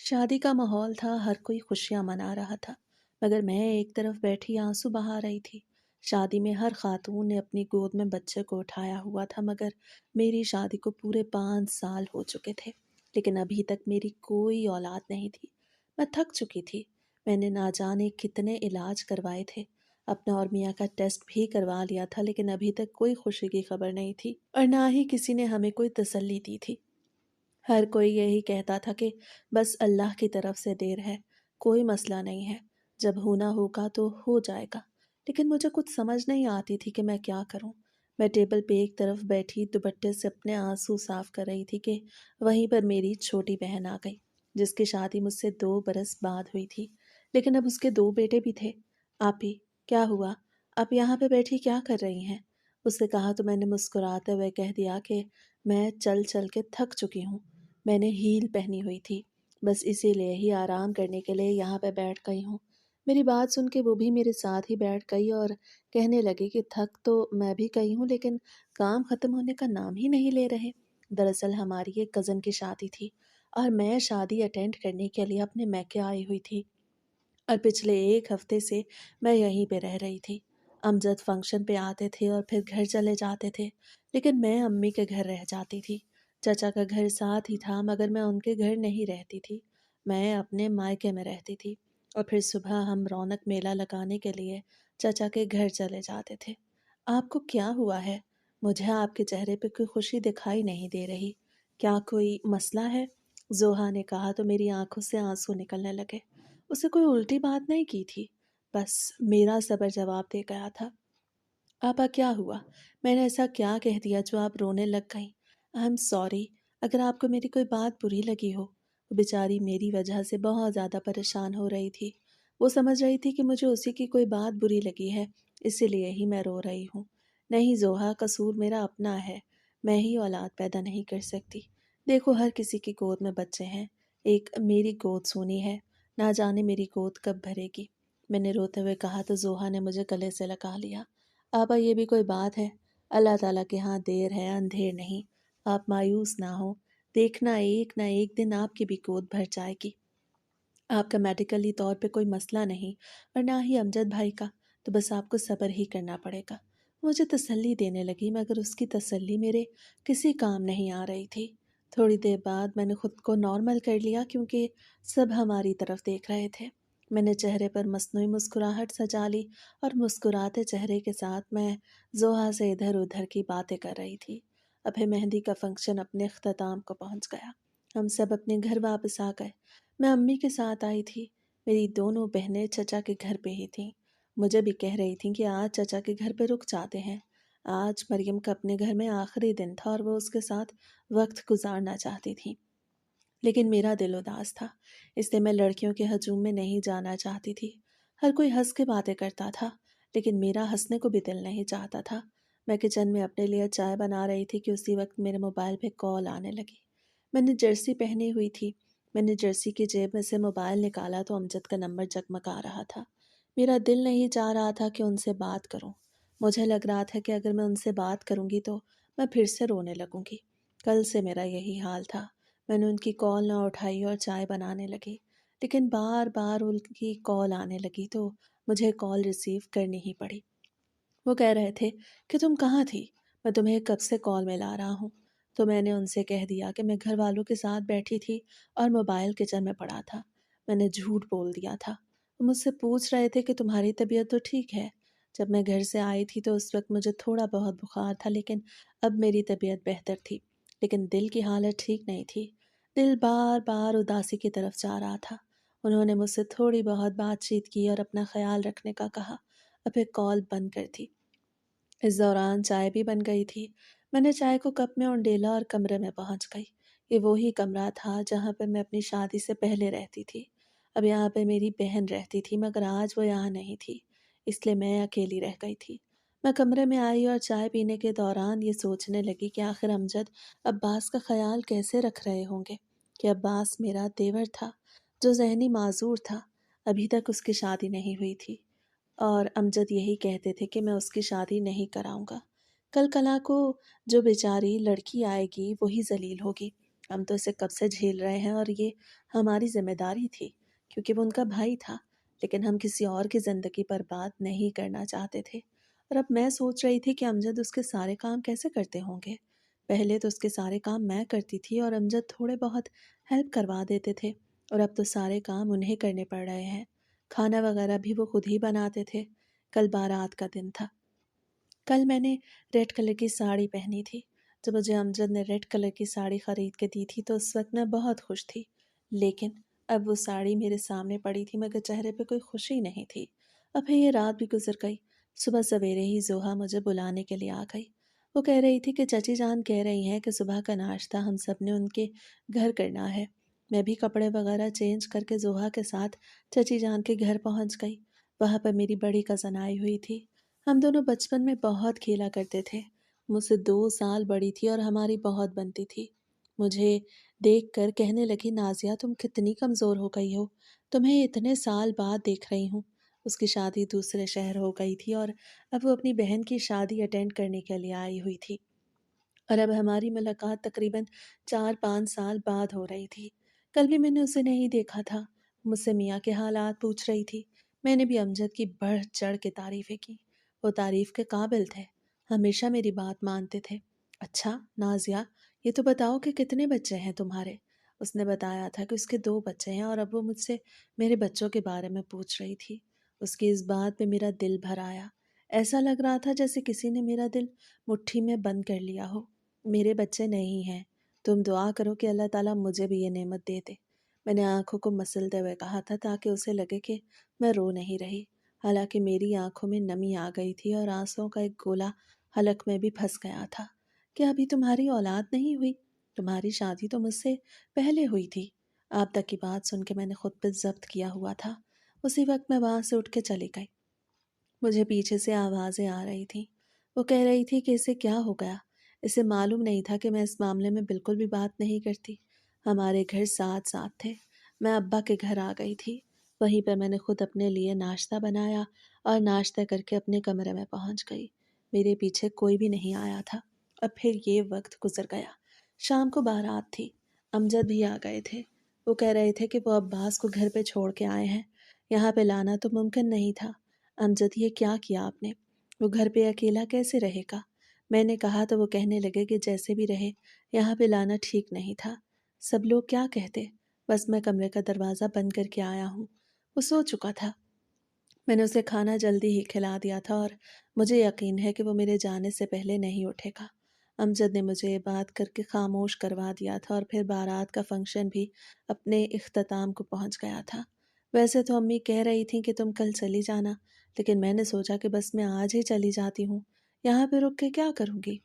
शादी का माहौल था, हर कोई खुशियां मना रहा था, मगर मैं एक तरफ बैठी आंसू बहा रही थी। शादी में हर खातून ने अपनी गोद में बच्चे को उठाया हुआ था, मगर मेरी शादी को पूरे 5 साल हो चुके थे, लेकिन अभी तक मेरी कोई औलाद नहीं थी। मैं थक चुकी थी। मैंने ना जाने कितने इलाज करवाए थे, अपना और मियाँ का टेस्ट भी करवा लिया था, लेकिन अभी तक कोई खुशी की खबर नहीं थी और ना ही किसी ने हमें कोई तसल्ली दी थी। हर कोई यही कहता था कि बस अल्लाह की तरफ से देर है, कोई मसला नहीं है, जब होना होगा तो हो जाएगा। लेकिन मुझे कुछ समझ नहीं आती थी कि मैं क्या करूं। मैं टेबल पे एक तरफ बैठी दुपट्टे से अपने आंसू साफ कर रही थी कि वहीं पर मेरी छोटी बहन आ गई, जिसकी शादी मुझसे 2 बरस बाद हुई थी, लेकिन अब उसके 2 बेटे भी थे। आपी, क्या हुआ? आप यहाँ पे बैठी क्या कर रही हैं? उससे कहा तो मैंने मुस्कुराते हुए कह दिया कि मैं चल चल के थक चुकी हूँ। मैंने हील पहनी हुई थी, बस इसीलिए ही आराम करने के लिए यहाँ पे बैठ गई हूँ। मेरी बात सुन के वो भी मेरे साथ ही बैठ गई और कहने लगी कि थक तो मैं भी गई हूँ, लेकिन काम खत्म होने का नाम ही नहीं ले रहे। दरअसल हमारी एक कज़न की शादी थी और मैं शादी अटेंड करने के लिए अपने मैके आई हुई थी, और पिछले एक हफ्ते से मैं यहीं पे रह रही थी। अमजद फंक्शन पे आते थे और फिर घर चले जाते थे, लेकिन मैं अम्मी के घर रह जाती थी। चाचा का घर साथ ही था, मगर मैं उनके घर नहीं रहती थी, मैं अपने मायके में रहती थी। और फिर सुबह हम रौनक मेला लगाने के लिए चाचा के घर चले जाते थे। आपको क्या हुआ है? मुझे आपके चेहरे पे कोई खुशी दिखाई नहीं दे रही। क्या कोई मसला है? जोहा ने कहा तो मेरी आंखों से आंसू निकलने लगे। उसे कोई उल्टी बात नहीं की थी, बस मेरा सबर जवाब दे गया था। आपा, क्या हुआ? मैंने ऐसा क्या कह दिया जो आप रोने लग गईं? आई एम सॉरी, अगर आपको मेरी कोई बात बुरी लगी हो। वो बेचारी मेरी वजह से बहुत ज़्यादा परेशान हो रही थी। वो समझ रही थी कि मुझे उसी की कोई बात बुरी लगी है, इसीलिए ही मैं रो रही हूँ। नहीं जोहा, कसूर मेरा अपना है। मैं ही औलाद पैदा नहीं कर सकती। देखो, हर किसी की गोद में बच्चे हैं, एक मेरी गोद सूनी है, ना जाने मेरी गोद कब भरेगी। मैंने रोते हुए कहा तो जोहा ने मुझे गले से लगा लिया। आपा, ये भी कोई बात है? अल्लाह ताला के यहाँ देर है अंधेर नहीं। आप मायूस ना हो, देखना एक ना एक दिन आपकी भी गोद भर जाएगी। आपका मेडिकली तौर पे कोई मसला नहीं, और ना ही अमजद भाई का, तो बस आपको सब्र ही करना पड़ेगा। मुझे तसल्ली देने लगी, मगर उसकी तसल्ली मेरे किसी काम नहीं आ रही थी। थोड़ी देर बाद मैंने खुद को नॉर्मल कर लिया, क्योंकि सब हमारी तरफ देख रहे थे। मैंने चेहरे पर मस्नूई मुस्कुराहट सजा ली और मुस्कुराते चेहरे के साथ मैं जोहा से इधर उधर की बातें कर रही थी। अभी मेहंदी का फंक्शन अपने अख्ताम को पहुंच गया। हम सब अपने घर वापस आ गए। मैं अम्मी के साथ आई थी। मेरी दोनों बहनें चचा के घर पे ही थीं। मुझे भी कह रही थीं कि आज चचा के घर पे रुक जाते हैं। आज मरियम का अपने घर में आखिरी दिन था और वो उसके साथ वक्त गुजारना चाहती थी, लेकिन मेरा दिल उदास था, इसलिए मैं लड़कियों के हजूम में नहीं जाना चाहती थी। हर कोई हंस के बातें करता था, लेकिन मेरा हंसने को भी दिल नहीं चाहता था। मैं किचन में अपने लिए चाय बना रही थी कि उसी वक्त मेरे मोबाइल पे कॉल आने लगी। मैंने जर्सी पहनी हुई थी। मैंने जर्सी की जेब में से मोबाइल निकाला तो अमजद का नंबर जगमगा रहा था। मेरा दिल नहीं चाह रहा था कि उनसे बात करूं। मुझे लग रहा था कि अगर मैं उनसे बात करूंगी तो मैं फिर से रोने लगूंगी। कल से मेरा यही हाल था। मैंने उनकी कॉल ना उठाई और चाय बनाने लगी, लेकिन बार बार उनकी कॉल आने लगी तो मुझे कॉल रिसीव करनी ही पड़ी। वो कह रहे थे कि तुम कहाँ थी, मैं तुम्हें कब से कॉल में ला रहा हूँ। तो मैंने उनसे कह दिया कि मैं घर वालों के साथ बैठी थी और मोबाइल किचन में पड़ा था। मैंने झूठ बोल दिया था। वो मुझसे पूछ रहे थे कि तुम्हारी तबीयत तो ठीक है। जब मैं घर से आई थी तो उस वक्त मुझे थोड़ा बहुत बुखार था, लेकिन अब मेरी तबीयत बेहतर थी, लेकिन दिल की हालत ठीक नहीं थी। दिल बार बार उदासी की तरफ जा रहा था। उन्होंने मुझसे थोड़ी बहुत बातचीत की और अपना ख्याल रखने का कहा, और फिर कॉल बंद कर दी। इस दौरान चाय भी बन गई थी। मैंने चाय को कप में उंडेला और कमरे में पहुंच गई। ये वो ही कमरा था जहां पर मैं अपनी शादी से पहले रहती थी। अब यहाँ पे मेरी बहन रहती थी, मगर आज वो यहाँ नहीं थी, इसलिए मैं अकेली रह गई थी। मैं कमरे में आई और चाय पीने के दौरान ये सोचने लगी कि आखिर अमजद अब्बास का ख्याल कैसे रख रहे होंगे, कि अब्बास मेरा देवर था जो जहनी माजूर था, अभी तक उसकी शादी नहीं हुई थी, और अमजद यही कहते थे कि मैं उसकी शादी नहीं कराऊंगा। कल कला को जो बेचारी लड़की आएगी वही जलील होगी। ہم تو اسے کب سے جھیل رہے ہیں اور یہ ہماری ذمہ داری تھی کیونکہ وہ ان کا بھائی تھا، لیکن ہم کسی اور کی زندگی پر بات نہیں کرنا چاہتے تھے۔ اور اب میں سوچ رہی تھی کہ امجد اس کے سارے کام کیسے کرتے ہوں گے۔ پہلے تو اس کے سارے کام میں کرتی تھی اور امجد تھوڑے بہت ہیلپ کروا دیتے تھے، اور اب تو سارے کام انہیں کرنے پڑ رہے ہیں۔ کھانا وغیرہ بھی وہ خود ہی بناتے تھے۔ کل بارات کا دن تھا۔ کل میں نے ریڈ کلر کی ساڑی پہنی تھی۔ جب مجھے امجد نے ریڈ کلر کی ساڑی خرید کے دی تھی تو اس وقت میں بہت خوش تھی، لیکن اب وہ ساڑی میرے سامنے پڑی تھی مگر چہرے پہ کوئی خوشی نہیں تھی۔ اب پھر یہ رات بھی گزر گئی۔ صبح سویرے ہی زوہا مجھے بلانے کے لیے آ گئی۔ وہ کہہ رہی تھی کہ چچی جان کہہ رہی ہیں کہ صبح کا ناشتہ ہم سب نے ان کے گھر کرنا ہے۔ میں بھی کپڑے وغیرہ چینج کر کے زوہا کے ساتھ چچی جان کے گھر پہنچ گئی۔ وہاں پر میری بڑی کزن آئی ہوئی تھی۔ ہم دونوں بچپن میں بہت کھیلا کرتے تھے۔ مجھ سے 2 سال بڑی تھی اور ہماری بہت بنتی تھی۔ مجھے دیکھ کر کہنے لگی، نازیہ تم کتنی کمزور ہو گئی ہو، تمہیں اتنے سال بعد دیکھ رہی ہوں۔ اس کی شادی دوسرے شہر ہو گئی تھی اور اب وہ اپنی بہن کی شادی اٹینڈ کرنے کے لیے آئی ہوئی تھی، اور اب ہماری ملاقات تقریباً 4-5 سال بعد ہو رہی تھی۔ کل بھی میں نے اسے نہیں دیکھا تھا۔ مجھ سے میاں کے حالات پوچھ رہی تھی۔ میں نے بھی امجد کی بڑھ چڑھ کے تعریفیں کی۔ وہ تعریف کے قابل تھے، ہمیشہ میری بات مانتے تھے۔ اچھا نازیہ، یہ تو بتاؤ کہ کتنے بچے ہیں تمہارے؟ اس نے بتایا تھا کہ اس کے 2 بچے ہیں، اور اب وہ مجھ سے میرے بچوں کے بارے میں پوچھ رہی تھی۔ اس کی اس بات پہ میرا دل بھر آیا۔ ایسا لگ رہا تھا جیسے کسی نے میرا دل مٹھی میں بند کر لیا ہو۔ میرے بچے نہیں ہیں، تم دعا کرو کہ اللہ تعالیٰ مجھے بھی یہ نعمت دے دے۔ میں نے آنکھوں کو مسلتے ہوئے کہا تھا تاکہ اسے لگے کہ میں رو نہیں رہی، حالانکہ میری آنکھوں میں نمی آ گئی تھی اور آنسوؤں کا ایک گولا حلق میں بھی پھنس گیا تھا۔ کہ ابھی تمہاری اولاد نہیں ہوئی؟ تمہاری شادی تو مجھ سے پہلے ہوئی تھی۔ آپ تک کی بات سن کے میں نے خود پہ ضبط کیا ہوا تھا۔ اسی وقت میں وہاں سے اٹھ کے چلی گئی۔ مجھے پیچھے سے آوازیں آ رہی تھیں۔ وہ کہہ رہی تھی کہ اسے کیا ہو گیا۔ اسے معلوم نہیں تھا کہ میں اس معاملے میں بالکل بھی بات نہیں کرتی۔ ہمارے گھر ساتھ ساتھ تھے۔ میں ابا کے گھر آ گئی تھی۔ وہیں پہ میں نے خود اپنے لیے ناشتہ بنایا اور ناشتہ کر کے اپنے کمرے میں پہنچ گئی۔ میرے پیچھے کوئی بھی نہیں آیا تھا۔ اب پھر یہ وقت گزر گیا۔ شام کو بارات تھی۔ امجد بھی آ گئے تھے۔ وہ کہہ رہے تھے کہ وہ عباس کو گھر پہ چھوڑ کے آئے ہیں۔ یہاں پہ لانا تو ممکن نہیں تھا۔ امجد، یہ کیا کیا آپ نے؟ وہ گھر پہ اکیلا کیسے رہے گا؟ میں نے کہا تو وہ کہنے لگے کہ جیسے بھی رہے یہاں پہ لانا ٹھیک نہیں تھا۔ سب لوگ کیا کہتے؟ بس میں کمرے کا دروازہ بند کر کے آیا ہوں۔ وہ سو چکا تھا۔ میں نے اسے کھانا جلدی ہی کھلا دیا تھا اور مجھے یقین ہے کہ وہ میرے جانے سے پہلے نہیں اٹھے گا۔ امجد نے مجھے یہ بات کر کے خاموش کروا دیا تھا، اور پھر بارات کا فنکشن بھی اپنے اختتام کو پہنچ گیا تھا۔ ویسے تو امی کہہ رہی تھیں کہ تم کل چلی جانا، لیکن میں نے سوچا کہ بس میں آج ہی چلی جاتی ہوں، یہاں پہ رک کے کیا کروں گی۔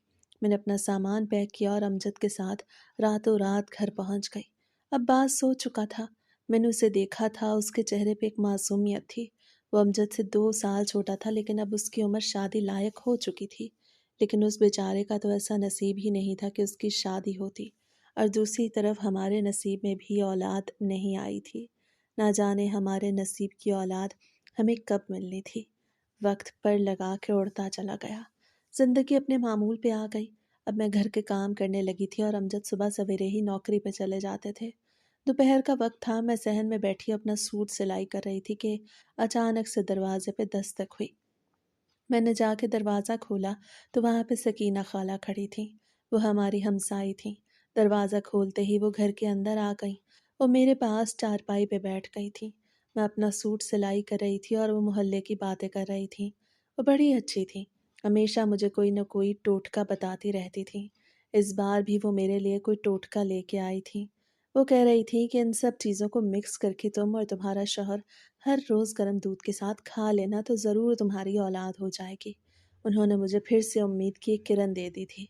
میں نے اپنا سامان پیک کیا اور امجد کے ساتھ راتوں رات گھر پہنچ گئی۔ عباس سو چکا تھا۔ میں نے اسے دیکھا تھا، اس کے چہرے پہ ایک معصومیت تھی۔ وہ امجد سے 2 سال چھوٹا تھا، لیکن اب اس کی عمر شادی لائق ہو چکی تھی۔ لیکن اس بیچارے کا تو ایسا نصیب ہی نہیں تھا کہ اس کی شادی ہوتی، اور دوسری طرف ہمارے نصیب میں بھی اولاد نہیں آئی تھی۔ نہ جانے ہمارے نصیب کی اولاد ہمیں کب ملنی تھی۔ وقت پر لگا کے اڑتا چلا گیا۔ زندگی اپنے معمول پہ آ گئی۔ اب میں گھر کے کام کرنے لگی تھی اور امجد صبح سویرے ہی نوکری پہ چلے جاتے تھے۔ دوپہر کا وقت تھا۔ میں صحن میں بیٹھی اپنا سوٹ سلائی کر رہی تھی کہ اچانک سے دروازے پہ دستک ہوئی۔ میں نے جا کے دروازہ کھولا تو وہاں پہ سکینہ خالہ کھڑی تھیں۔ وہ ہماری ہمسائی تھیں۔ دروازہ کھولتے ہی وہ گھر کے اندر آ گئیں۔ وہ میرے پاس چارپائی پہ بیٹھ گئی تھیں۔ میں اپنا سوٹ سلائی کر رہی تھی اور وہ محلے کی باتیں کر رہی تھیں۔ وہ بڑی اچھی تھیں۔ ہمیشہ مجھے کوئی نہ کوئی ٹوٹکا بتاتی رہتی تھیں۔ اس بار بھی وہ میرے لیے کوئی ٹوٹکا لے کے آئی تھیں۔ وہ کہہ رہی تھی کہ ان سب چیزوں کو مکس کر کے تم اور تمہارا شوہر ہر روز گرم دودھ کے ساتھ کھا لینا تو ضرور تمہاری اولاد ہو جائے گی۔ انہوں نے مجھے پھر سے امید کی ایک کرن دے دی تھی۔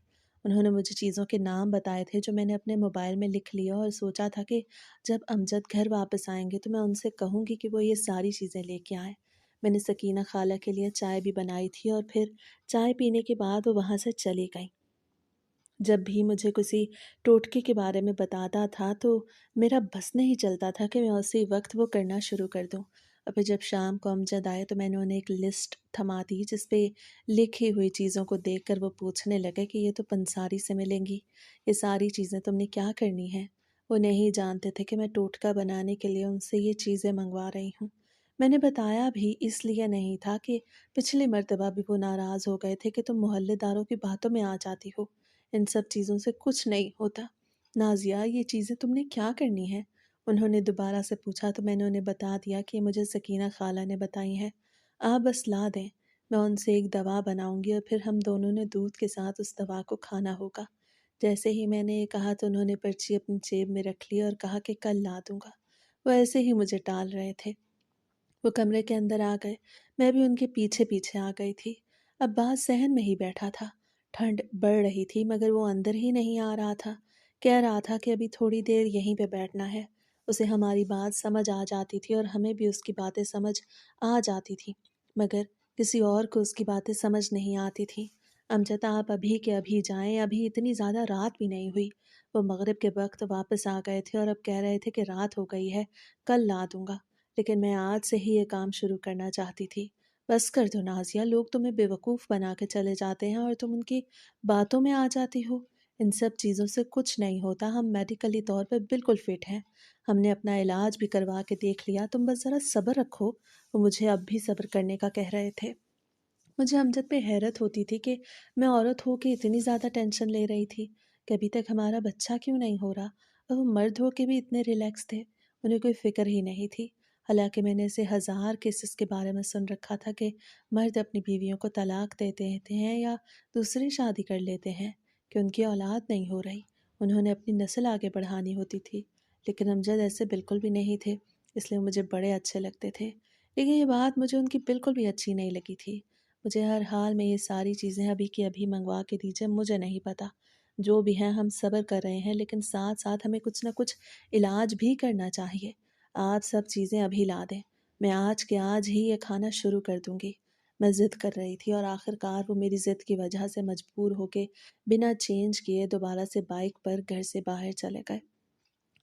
انہوں نے مجھے چیزوں کے نام بتائے تھے جو میں نے اپنے موبائل میں لکھ لیا، اور سوچا تھا کہ جب امجد گھر واپس آئیں گے تو میں ان سے کہوں گی کہ وہ یہ ساری چیزیں لے کے آئیں۔ میں نے سکینہ خالہ کے لیے چائے بھی بنائی تھی، اور پھر چائے پینے کے بعد وہ وہاں سے چلی گئیں۔ جب بھی مجھے کسی ٹوٹکے کے بارے میں بتاتا تھا تو میرا بس نہیں چلتا تھا کہ میں اسی وقت وہ کرنا شروع کر دوں۔ और फिर जब शाम को अमजद आए तो मैंने उन्हें एक लिस्ट थमा दी जिस पे लिखी हुई चीज़ों को देखकर वो पूछने लगे कि ये तो पंसारी से मिलेंगी, ये सारी चीज़ें तुमने क्या करनी है। वो नहीं जानते थे कि मैं टोटका बनाने के लिए उनसे ये चीज़ें मंगवा रही हूँ। मैंने बताया भी इसलिए नहीं था कि पिछली मर्तबा भी वो नाराज़ हो गए थे कि तुम मोहल्लेदारों की बातों में आ जाती हो, इन सब चीज़ों से कुछ नहीं होता। नाज़िया, ये चीज़ें तुमने क्या करनी है? उन्होंने दोबारा से पूछा तो मैंने उन्हें बता दिया कि मुझे सकीना खाला ने बताई हैं। आप बस ला दें, मैं उनसे एक दवा बनाऊंगी और फिर हम दोनों ने दूध के साथ उस दवा को खाना होगा। जैसे ही मैंने ये कहा तो उन्होंने पर्ची अपनी जेब में रख ली और कहा कि कल ला दूंगा। वो ऐसे ही मुझे टाल रहे थे। वो कमरे के अंदर आ गए। मैं भी उनके पीछे पीछे आ गई थी। अब्बास सहन में ही बैठा था। ठंड बढ़ रही थी मगर वो अंदर ही नहीं आ रहा था। कह रहा था कि अभी थोड़ी देर यहीं पे बैठना है। उसे हमारी बात समझ आ जाती थी और हमें भी उसकी बातें समझ आ जाती थी, मगर किसी और को उसकी बातें समझ नहीं आती थी। अमजद, आप अभी के अभी जाएं, अभी इतनी ज़्यादा रात भी नहीं हुई। वो मगरिब के वक्त वापस आ गए थे और अब कह रहे थे कि रात हो गई है, कल ला दूंगा। लेकिन मैं आज से ही ये काम शुरू करना चाहती थी। बस कर दो नाज़िया, लोग तुम्हें बेवकूफ़ बना के चले जाते हैं और तुम उनकी बातों में आ जाती हो। इन सब चीज़ों से कुछ नहीं होता, हम मेडिकली तौर पे बिल्कुल फ़िट हैं। हमने अपना इलाज भी करवा के देख लिया, तुम बस ज़रा सब्र रखो। वो मुझे अब भी सब्र करने का कह रहे थे। मुझे अमजद पे हैरत होती थी कि मैं औरत हो के इतनी ज़्यादा टेंशन ले रही थी कि अभी तक हमारा बच्चा क्यों नहीं हो रहा, और वो मर्द हो के भी इतने रिलैक्स थे, उन्हें कोई फ़िक्र ही नहीं थी। हालांकि मैंने ऐसे हज़ार केसेस के बारे में सुन रखा था कि मर्द अपनी बीवियों को तलाक देते हैं या दूसरी शादी कर लेते हैं कि उनकी औलाद नहीं हो रही, उन्होंने अपनी नस्ल आगे बढ़ानी होती थी। लेकिन अमजद ऐसे बिल्कुल भी नहीं थे, इसलिए मुझे बड़े अच्छे लगते थे। लेकिन ये बात मुझे उनकी बिल्कुल भी अच्छी नहीं लगी थी। मुझे हर हाल में ये सारी चीज़ें अभी की अभी मंगवा के दीजिए, मुझे नहीं पता। जो भी है हम सब्र कर रहे हैं, लेकिन साथ-साथ हमें कुछ ना कुछ इलाज भी करना चाहिए। आप सब चीज़ें अभी ला दें। मैं आज के आज ही ये खाना शुरू कर दूँगी। मैं ज़िद कर रही थी और आखिरकार वो मेरी ज़िद की वजह से मजबूर होके बिना चेंज किए दोबारा से बाइक पर घर से बाहर चले गए।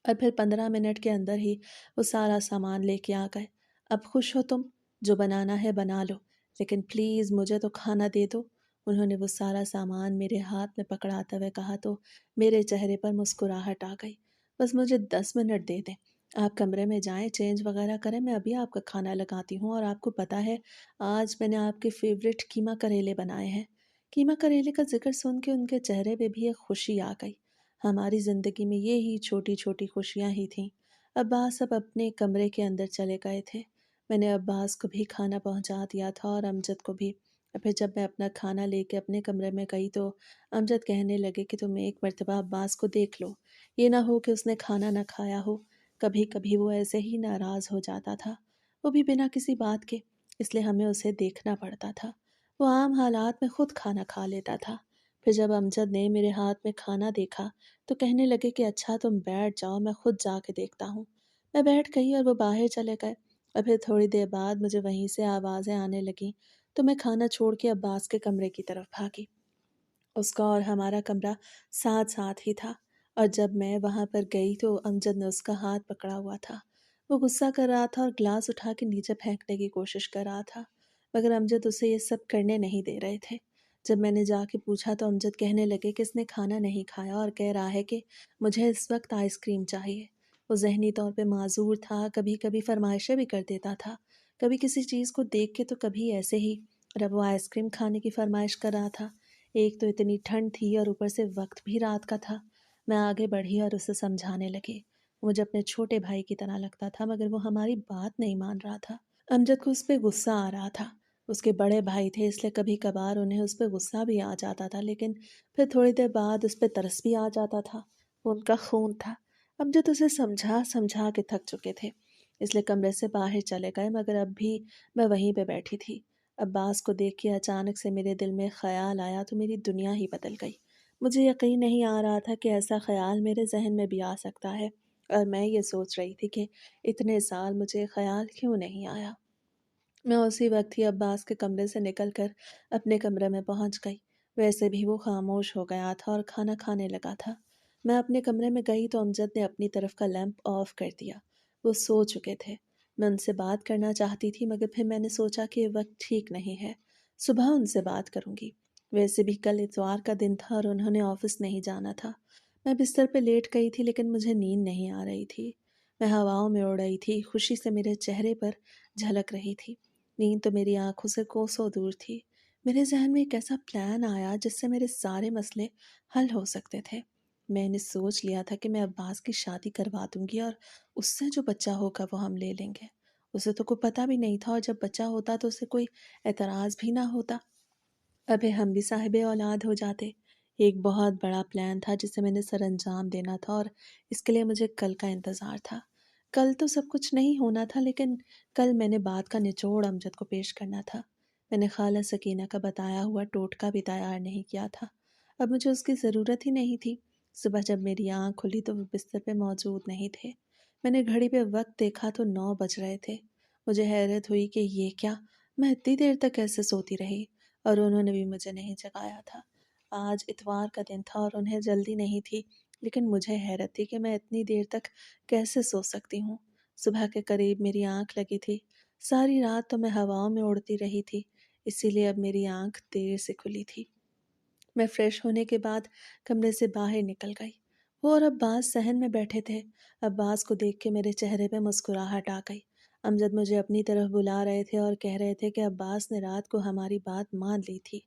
और फिर 15 मिनट के अंदर ही वो सारा सामान लेके आ गए। अब खुश हो तुम? जो बनाना है बना लो, लेकिन प्लीज़ मुझे तो खाना दे दो। उन्होंने वो सारा सामान मेरे हाथ में पकड़ाते हुए कहा तो मेरे चेहरे पर मुस्कुराहट आ गई। बस मुझे 10 मिनट दे दें। आप कमरे में जाएँ, चेंज वगैरह करें, मैं अभी आपका खाना लगाती हूँ। और आपको पता है, आज मैंने आपके फ़ेवरेट कीमा करेले बनाए हैं। कीमा करेले का ज़िक्र सुन के उनके चेहरे पे भी एक खुशी आ गई। हमारी ज़िंदगी में ये ही छोटी-छोटी खुशियाँ ही थीं। अब्बास अब अपने कमरे के अंदर चले गए थे। मैंने अब्बास को भी खाना पहुँचा दिया था और अमजद को भी। और फिर जब मैं अपना खाना लेके अपने कमरे में गई तो अमजद कहने लगे कि तुम एक मर्तबा अब्बास को देख लो। ये ना हो कि उसने खाना ना खाया हो। कभी-कभी वो ऐसे ही नाराज़ हो जाता था, वो भी बिना किसी बात के, इसलिए हमें उसे देखना पड़ता था। वो आम हालात में खुद खाना खा लेता था। फिर जब अमजद ने मेरे हाथ में खाना देखा तो कहने लगे कि अच्छा तुम बैठ जाओ, मैं खुद जाके देखता हूँ। मैं बैठ गई और वो बाहर चले गए। और फिर थोड़ी देर बाद मुझे वहीं से आवाज़ें आने लगीं तो मैं खाना छोड़ के अब्बास के कमरे की तरफ भागी। उसका और हमारा कमरा साथ साथ ही था, और जब मैं वहाँ पर गई तो अमजद ने उसका हाथ पकड़ा हुआ था। वो गुस्सा कर रहा था और ग्लास उठा के नीचे फेंकने की कोशिश कर रहा था, मगर अमजद उसे ये सब करने नहीं दे रहे थे। जब मैंने जाके पूछा तो अमजद कहने लगे कि इसने खाना नहीं खाया और कह रहा है कि मुझे इस वक्त आइसक्रीम चाहिए। वो जहनी तौर पे माजूर था, कभी कभी फरमाइशें भी कर देता था, कभी किसी चीज़ को देख के तो कभी ऐसे ही। और अब वो आइसक्रीम खाने की फरमाइश कर रहा था। एक तो इतनी ठंड थी और ऊपर से वक्त भी रात का था। मैं आगे बढ़ी और उसे समझाने लगी। मुझे अपने छोटे भाई की तरह लगता था, मगर वो हमारी बात नहीं मान रहा था। अमजद को उस पर गुस्सा आ रहा था। उसके बड़े भाई थे इसलिए कभी कभार उन्हें उस पर गुस्सा भी आ जाता था, लेकिन फिर थोड़ी देर बाद उस पर तरस भी आ जाता था। वो उनका खून था। अमजद उसे समझा समझा के थक चुके थे, इसलिए कमरे से बाहर चले गए, मगर अब भी मैं वहीं पे बैठी थी। अब्बास को देख के अचानक से मेरे दिल में ख़्याल आया तो मेरी दुनिया ही बदल गई। मुझे यकीन नहीं आ रहा था कि ऐसा ख़्याल मेरे जहन में भी आ सकता है, और मैं ये सोच रही थी कि इतने साल मुझे ख़्याल क्यों नहीं आया। मैं उसी वक्त ही अब्बास के कमरे से निकलकर अपने कमरे में पहुंच गई। वैसे भी वो खामोश हो गया था और खाना खाने लगा था। मैं अपने कमरे में गई तो अमजद ने अपनी तरफ का लैंप ऑफ कर दिया। वो सो चुके थे। میں ان سے بات کرنا چاہتی تھی مگر پھر میں نے سوچا کہ یہ وقت ٹھیک نہیں ہے، صبح ان سے بات کروں گی۔ ویسے بھی کل اتوار کا دن تھا اور انہوں نے آفس نہیں جانا تھا۔ میں بستر پہ لیٹ گئی تھی لیکن مجھے نیند نہیں آ رہی تھی۔ میں ہواؤں میں اڑ رہی تھی، خوشی سے میرے چہرے پر جھلک رہی تھی۔ نیند تو میری آنکھوں سے کوسوں دور تھی۔ میرے ذہن میں ایک ایسا پلان آیا جس سے میرے سارے مسئلے حل ہو سکتے تھے۔ میں نے سوچ لیا تھا کہ میں عباس کی شادی کروا دوں گی اور اس سے جو بچہ ہوگا وہ ہم لے لیں گے۔ اسے تو کوئی پتہ بھی نہیں تھا اور جب بچہ ہوتا تو اسے کوئی اعتراض بھی نہ ہوتا۔ ابھی ہم بھی صاحب اولاد ہو جاتے۔ ایک بہت بڑا پلان تھا جسے میں نے سر انجام دینا تھا اور اس کے لیے مجھے کل کا انتظار تھا۔ کل تو سب کچھ نہیں ہونا تھا لیکن کل میں نے بات کا نچوڑ امجد کو پیش کرنا تھا۔ میں نے خالہ سکینہ کا بتایا ہوا ٹوٹکا بھی تیار نہیں کیا تھا۔ اب مجھے اس کی ضرورت ہی نہیں تھی۔ صبح جب میری آنکھ کھلی تو وہ بستر پہ موجود نہیں تھے۔ میں نے گھڑی پہ وقت دیکھا تو 9 بج رہے تھے۔ مجھے حیرت ہوئی کہ یہ کیا، میں اتنی دیر تک کیسے سوتی رہی، اور انہوں نے بھی مجھے نہیں جگایا تھا۔ آج اتوار کا دن تھا اور انہیں جلدی نہیں تھی، لیکن مجھے حیرت تھی کہ میں اتنی دیر تک کیسے سو سکتی ہوں۔ صبح کے قریب میری آنکھ لگی تھی۔ ساری رات تو میں ہواؤں میں اڑتی رہی تھی، اسی لیے اب میری آنکھ دیر سے کھلی تھی۔ میں فریش ہونے کے بعد کمرے سے باہر نکل گئی۔ وہ اور عباس صحن میں بیٹھے تھے۔ عباس کو دیکھ کے میرے چہرے پہ مسکراہٹ آ گئی۔ امجد مجھے اپنی طرف بلا رہے تھے اور کہہ رہے تھے کہ عباس نے رات کو ہماری بات مان لی تھی،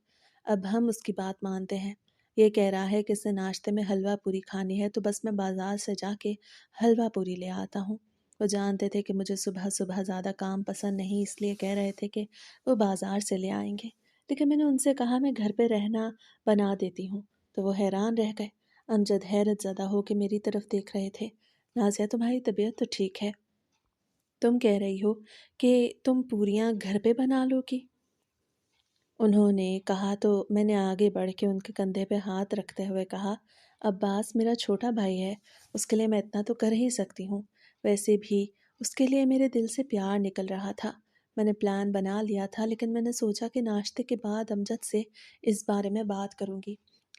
اب ہم اس کی بات مانتے ہیں۔ یہ کہہ رہا ہے کہ اسے ناشتے میں حلوہ پوری کھانی ہے تو بس میں بازار سے جا کے حلوہ پوری لے آتا ہوں۔ وہ جانتے تھے کہ مجھے صبح صبح زیادہ کام پسند نہیں، اس لیے کہہ رہے تھے کہ وہ بازار سے لے آئیں گے، لیکن میں نے ان سے کہا میں گھر پہ رہنا بنا دیتی ہوں، تو وہ حیران رہ گئے۔ امجد حیرت زدہ ہو کے میری طرف دیکھ رہے تھے۔ نازیہ تمہاری طبیعت تو ٹھیک ہے، تم کہہ رہی ہو کہ تم پوریاں گھر پہ بنا لو گی؟ انہوں نے کہا تو میں نے آگے بڑھ کے ان کے کندھے پہ ہاتھ رکھتے ہوئے کہا، عباس میرا چھوٹا بھائی ہے، اس کے لیے میں اتنا تو کر ہی سکتی ہوں۔ ویسے بھی اس کے لیے میرے دل سے پیار نکل رہا تھا۔ میں نے پلان بنا لیا تھا لیکن میں نے سوچا کہ ناشتے کے بعد امجد سے اس بارے میں بات کروں گی۔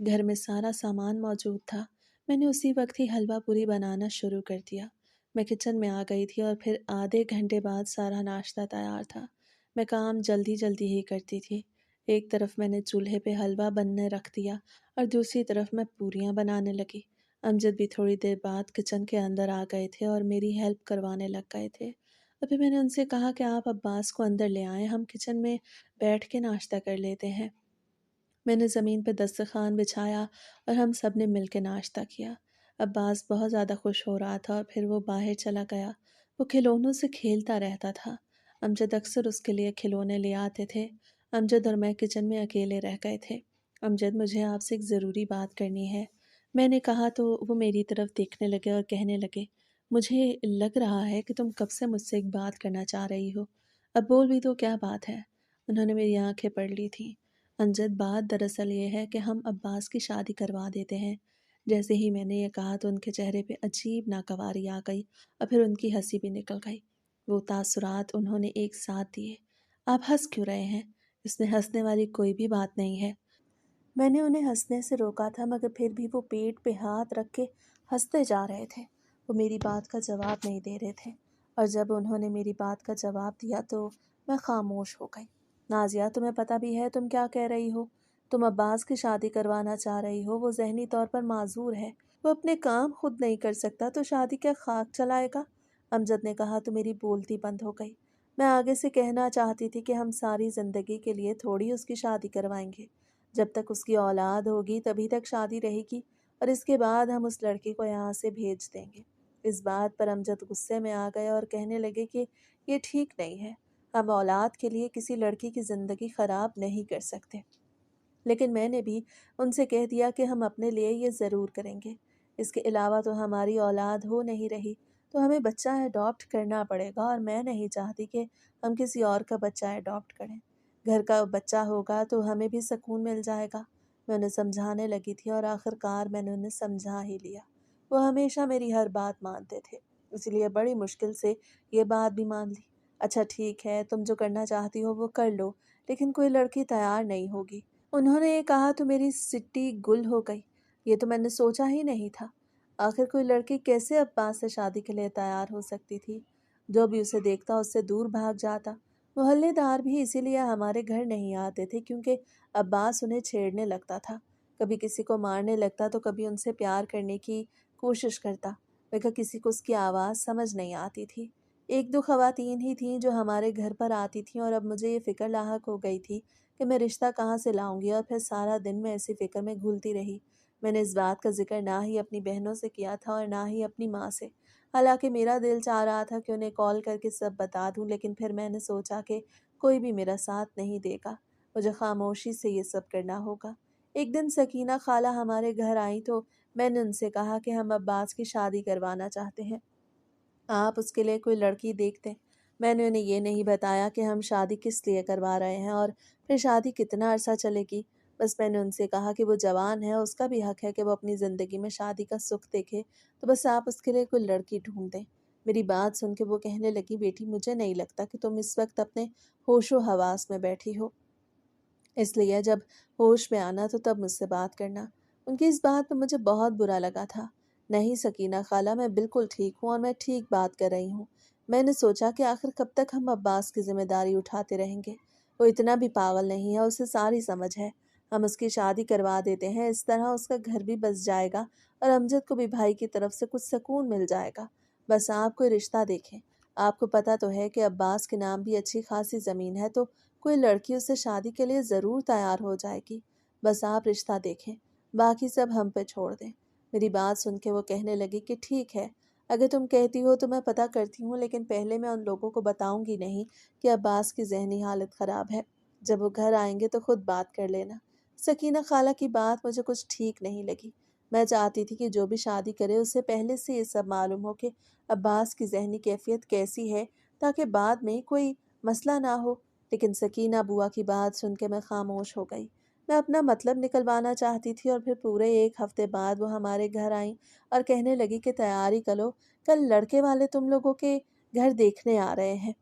گھر میں سارا سامان موجود تھا۔ میں نے اسی وقت ہی حلوہ پوری بنانا شروع کر دیا۔ میں کچن میں آ گئی تھی اور پھر آدھے گھنٹے بعد سارا ناشتہ تیار تھا۔ میں کام جلدی جلدی ہی کرتی تھی۔ ایک طرف میں نے چولہے پہ حلوہ بننے رکھ دیا اور دوسری طرف میں پوریاں بنانے لگی۔ امجد بھی تھوڑی دیر بعد کچن کے اندر آ گئے تھے اور میری ہیلپ کروانے لگ گئے تھے۔ ابھی میں نے ان سے کہا کہ آپ عباس کو اندر لے آئیں، ہم کچن میں بیٹھ کے ناشتہ کر لیتے ہیں۔ میں نے زمین پہ دسترخوان بچھایا اور ہم سب نے مل کے ناشتہ کیا۔ عباس بہت زیادہ خوش ہو رہا تھا اور پھر وہ باہر چلا گیا۔ وہ کھلونوں سے کھیلتا رہتا تھا۔ امجد اکثر اس کے لیے کھلونے لے آتے تھے۔ امجد اور میں کچن میں اکیلے رہ گئے تھے۔ امجد مجھے آپ سے ایک ضروری بات کرنی ہے، میں نے کہا تو وہ میری طرف دیکھنے لگے اور کہنے لگے، مجھے لگ رہا ہے کہ تم کب سے مجھ سے ایک بات کرنا چاہ رہی ہو، اب بول بھی تو کیا بات ہے؟ انہوں نے میری آنکھیں پڑھ لی تھیں۔ امجد بات دراصل یہ ہے کہ ہم عباس کی شادی کروا دیتے ہیں۔ جیسے ہی میں نے یہ کہا تو ان کے چہرے پہ عجیب ناگواری آ گئی اور پھر ان کی ہنسی بھی نکل گئی۔ وہ تاثرات انہوں نے ایک ساتھ دیے۔ آپ ہنس کیوں رہے ہیں؟ اس میں ہنسنے والی کوئی بھی بات نہیں ہے۔ میں نے انہیں ہنسنے سے روکا تھا مگر پھر بھی وہ پیٹ پہ ہاتھ رکھ کے ہنستے جا رہے تھے۔ وہ میری بات کا جواب نہیں دے رہے تھے اور جب انہوں نے میری بات کا جواب دیا تو میں خاموش ہو گئی۔ نازیہ تمہیں پتہ بھی ہے تم کیا کہہ رہی ہو؟ تم عباس کی شادی کروانا چاہ رہی ہو، وہ ذہنی طور پر معذور ہے، وہ اپنے کام خود نہیں کر سکتا تو شادی کیا خاک چلائے گا؟ امجد نے کہا تو میری بولتی بند ہو گئی۔ میں آگے سے کہنا چاہتی تھی کہ ہم ساری زندگی کے لیے تھوڑی اس کی شادی کروائیں گے، جب تک اس کی اولاد ہوگی تبھی تک شادی رہے گی اور اس کے بعد ہم اس لڑکی کو یہاں سے بھیج دیں گے۔ اس بات پر امجد غصے میں آ گئے اور کہنے لگے کہ یہ ٹھیک نہیں ہے، ہم اولاد کے لیے کسی لڑکی کی زندگی خراب نہیں کر سکتے۔ لیکن میں نے بھی ان سے کہہ دیا کہ ہم اپنے لیے یہ ضرور کریں گے۔ اس کے علاوہ تو ہماری اولاد ہو نہیں رہی تو ہمیں بچہ اڈاپٹ کرنا پڑے گا اور میں نہیں چاہتی کہ ہم کسی اور کا بچہ اڈاپٹ کریں۔ گھر کا بچہ ہوگا تو ہمیں بھی سکون مل جائے گا۔ میں انہیں سمجھانے لگی تھی اور آخر کار میں نے انہیں سمجھا ہی لیا۔ وہ ہمیشہ میری ہر بات مانتے تھے، اس لیے بڑی مشکل سے یہ بات بھی مان لی۔ اچھا ٹھیک ہے، تم جو کرنا چاہتی ہو وہ کر لو، لیکن کوئی لڑکی تیار نہیں ہوگی۔ انہوں نے یہ کہا تو میری سٹی گل ہو گئی۔ یہ تو میں نے سوچا ہی نہیں تھا۔ آخر کوئی لڑکی کیسے عباس سے شادی کے لیے تیار ہو سکتی تھی؟ जो भी उसे देखता उससे दूर भाग जाता। मोहल्लेदार भी इसीलिए हमारे घर नहीं आते थे, क्योंकि अब्बास उन्हें छेड़ने लगता था। कभी किसी को मारने लगता तो कभी उनसे प्यार करने की कोशिश करता, मगर किसी को उसकी आवाज़ समझ नहीं आती थी। एक दो खवातीन ही थीं जो हमारे घर पर आती थीं, और अब मुझे ये फ़िक्र लाहक हो गई थी कि मैं रिश्ता कहाँ से लाऊंगी, और फिर सारा दिन मैं ऐसी फ़िक्र में घुलती रही। मैंने इस बात का जिक्र ना ही अपनी बहनों से किया था और ना ही अपनी माँ से। हालांकि मेरा दिल चाह रहा था कि उन्हें कॉल करके सब बता दूं, लेकिन फिर मैंने सोचा कि कोई भी मेरा साथ नहीं देगा, मुझे खामोशी से ये सब करना होगा। एक दिन सकीना खाला हमारे घर आई तो मैंने उनसे कहा कि हम अब्बास की शादी करवाना चाहते हैं, आप उसके लिए कोई लड़की देख दें। मैंने उन्हें ये नहीं बताया कि हम शादी किस लिए करवा रहे हैं और फिर शादी कितना अरसा चलेगी। बस मैंने उनसे कहा कि वो जवान है, उसका भी हक है कि वो अपनी ज़िंदगी में शादी का सुख देखे, तो बस आप उसके लिए कोई लड़की ढूंढ दें। मेरी बात सुन के वो कहने लगी, बेटी मुझे नहीं लगता कि तुम इस वक्त अपने होशो हवास में बैठी हो, इसलिए जब होश में आना तो तब मुझसे बात करना। उनकी इस बात पे मुझे बहुत बुरा लगा था। नहीं सकीना खाला, मैं बिल्कुल ठीक हूँ और मैं ठीक बात कर रही हूँ। मैंने सोचा कि आखिर कब तक हम अब्बास की जिम्मेदारी उठाते रहेंगे। वो इतना भी पागल नहीं है, उसे सारी समझ है। हम उसकी शादी करवा देते हैं, इस तरह उसका घर भी बस जाएगा और अमजद को भी भाई की तरफ से कुछ सुकून मिल जाएगा। बस आप कोई रिश्ता देखें। आपको पता तो है कि अब्बास के नाम भी अच्छी खासी ज़मीन है, तो कोई लड़की उससे शादी के लिए ज़रूर तैयार हो जाएगी। बस आप रिश्ता देखें, बाकी सब हम पे छोड़ दें। मेरी बात सुन के वो कहने लगी कि ठीक है, अगर तुम कहती हो तो मैं पता करती हूँ, लेकिन पहले मैं उन लोगों को बताऊंगी नहीं कि अब्बास की जहनी हालत ख़राब है। जब वो घर आएंगे तो खुद बात कर लेना। सकीना खाला की बात मुझे कुछ ठीक नहीं लगी। मैं चाहती थी कि जो भी शादी करे उससे पहले से ये सब मालूम हो कि अब्बास की जहनी कैफियत कैसी है, ताकि बाद में कोई मसला ना हो। लेकिन सकीना बुआ की बात सुन के मैं खामोश हो गई। मैं अपना मतलब निकलवाना चाहती थी, और फिर पूरे एक हफ्ते बाद वो हमारे घर आई और कहने लगी कि तैयारी करो, कल लड़के वाले तुम लोगों के घर देखने आ रहे हैं।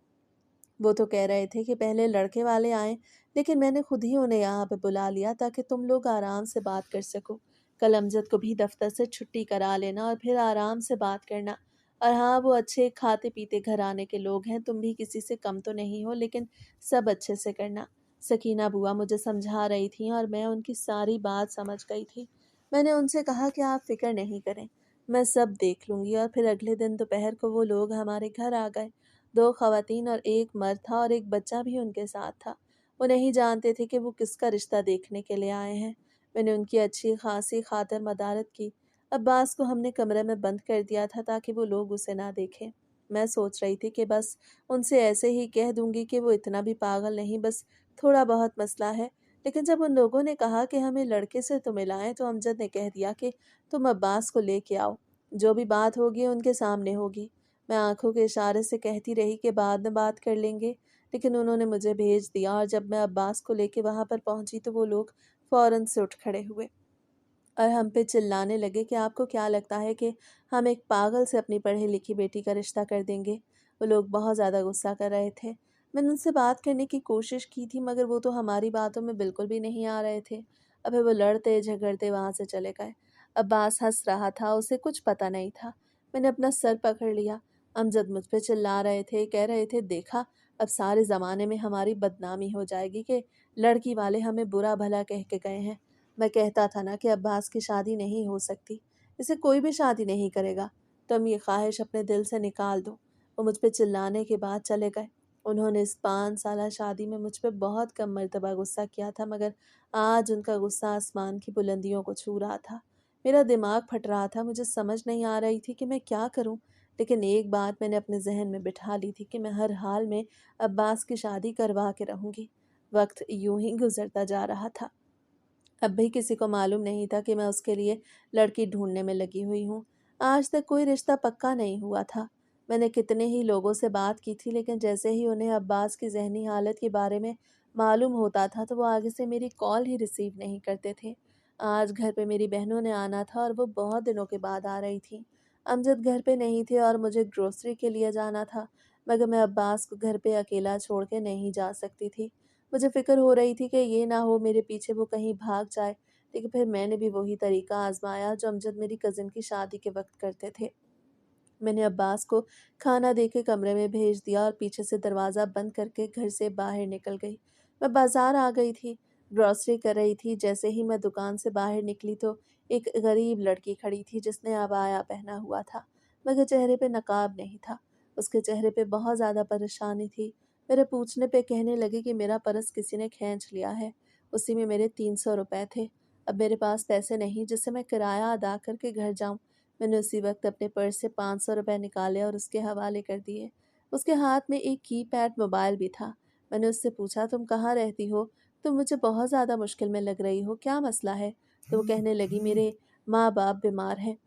वो तो कह रहे थे कि पहले लड़के वाले आए, लेकिन मैंने खुद ही उन्हें यहाँ पे बुला लिया ताकि तुम लोग आराम से बात कर सको। कल अमजद को भी दफ्तर से छुट्टी करा लेना और फिर आराम से बात करना। और हाँ, वो अच्छे खाते पीते घराने के लोग हैं, तुम भी किसी से कम तो नहीं हो, लेकिन सब अच्छे से करना। सकीना बुआ मुझे समझा रही थी और मैं उनकी सारी बात समझ गई थी। मैंने उनसे कहा कि आप फिक्र नहीं करें, मैं सब देख लूंगी। और फिर अगले दिन दोपहर को वो लोग हमारे घर आ गए। दो खवातीन और एक मर्द था, और एक बच्चा भी उनके साथ था। वो नहीं जानते थे कि वो किसका रिश्ता देखने के लिए आए हैं। मैंने उनकी अच्छी खासी खातिर मदारत की। अब्बास को हमने कमरे में बंद कर दिया था ताकि वो लोग उसे ना देखें। मैं सोच रही थी कि बस उनसे ऐसे ही कह दूंगी कि वो इतना भी पागल नहीं, बस थोड़ा बहुत मसला है। लेकिन जब उन लोगों ने कहा कि हमें लड़के से तो मिलाएं, तो अमजद ने कह दिया कि तुम अब्बास को लेके आओ, जो भी बात होगी उनके सामने होगी। मैं आंखों के इशारे से कहती रही कि बाद में बात कर लेंगे, लेकिन उन्होंने मुझे भेज दिया। और जब मैं अब्बास को लेके वहां पर पहुंची तो वो लोग फौरन से उठ खड़े हुए और हम पे चिल्लाने लगे कि आपको क्या लगता है कि हम एक पागल से अपनी पढ़ी लिखी बेटी का रिश्ता कर देंगे। वो लोग बहुत ज़्यादा गुस्सा कर रहे थे। मैंने उनसे बात करने की कोशिश की थी, मगर वो तो हमारी बातों में बिल्कुल भी नहीं आ रहे थे। अबे वो लड़ते झगड़ते वहाँ से चले गए। अब्बास हंस रहा था, उसे कुछ पता नहीं था। मैंने अपना सर पकड़ लिया। अमजद मुझ पे चिल्ला रहे थे, कह रहे थे, देखा, अब सारे ज़माने में हमारी बदनामी हो जाएगी कि लड़की वाले हमें बुरा भला कह के गए हैं। मैं कहता था ना कि अब्बास की शादी नहीं हो सकती, इसे कोई भी शादी नहीं करेगा। तुम ये ख्वाहिश अपने दिल से निकाल दो। वो मुझ पे चिल्लाने के बाद चले गए। उन्होंने इस 5 साल शादी में मुझ पे बहुत कम मर्तबा गुस्सा किया था, मगर आज उनका गुस्सा आसमान की बुलंदियों को छू रहा था। मेरा दिमाग फट रहा था, मुझे समझ नहीं आ रही थी कि मैं क्या करूं। लेकिन एक बात मैंने अपने जहन में बिठा ली थी कि मैं हर हाल में अब्बास की शादी करवा के रहूंगी। वक्त यूं ही गुजरता जा रहा था। अब भी किसी को मालूम नहीं था कि मैं उसके लिए लड़की ढूंढने में लगी हुई हूँ। आज तक कोई रिश्ता पक्का नहीं हुआ था। मैंने कितने ही लोगों से बात की थी, लेकिन जैसे ही उन्हें अब्बास की जहनी हालत के बारे में मालूम होता था तो वो आगे से मेरी कॉल ही रिसीव नहीं करते थे। आज घर पे मेरी बहनों ने आना था और वो बहुत दिनों के बाद आ रही थी। अमजद घर पे नहीं थे और मुझे ग्रोसरी के लिए जाना था, मगर मैं अब्बास को घर पे अकेला छोड़ के नहीं जा सकती थी। मुझे फ़िक्र हो रही थी कि ये ना हो मेरे पीछे वो कहीं भाग जाए। लेकिन फिर मैंने भी वही तरीका आज़माया जो अमजद मेरी कज़िन की शादी के वक़्त करते थे। मैंने अब्बास को खाना दे के कमरे में भेज दिया और पीछे से दरवाज़ा बंद करके घर से बाहर निकल गई। मैं बाज़ार आ गई थी, ग्रॉसरी कर रही थी। जैसे ही मैं दुकान से बाहर निकली तो एक गरीब लड़की खड़ी थी जिसने अबाया पहना हुआ था, मगर चेहरे पे नकाब नहीं था। उसके चेहरे पे बहुत ज़्यादा परेशानी थी। मेरे पूछने पे कहने लगी कि मेरा पर्स किसी ने खींच लिया है, उसी में मेरे 300 रुपए थे। अब मेरे पास पैसे नहीं जिससे मैं किराया अदा करके घर जाऊं। मैंने उसी वक्त अपने पर्स से 500 रुपए निकाले और उसके हवाले कर दिए। उसके हाथ में एक कीपैड मोबाइल भी था। मैंने उससे पूछा, तुम कहाँ रहती हो? तुम मुझे बहुत ज़्यादा मुश्किल में लग रही हो, क्या मसला है? तो वो कहने लगी, मेरे माँ बाप बीमार हैं,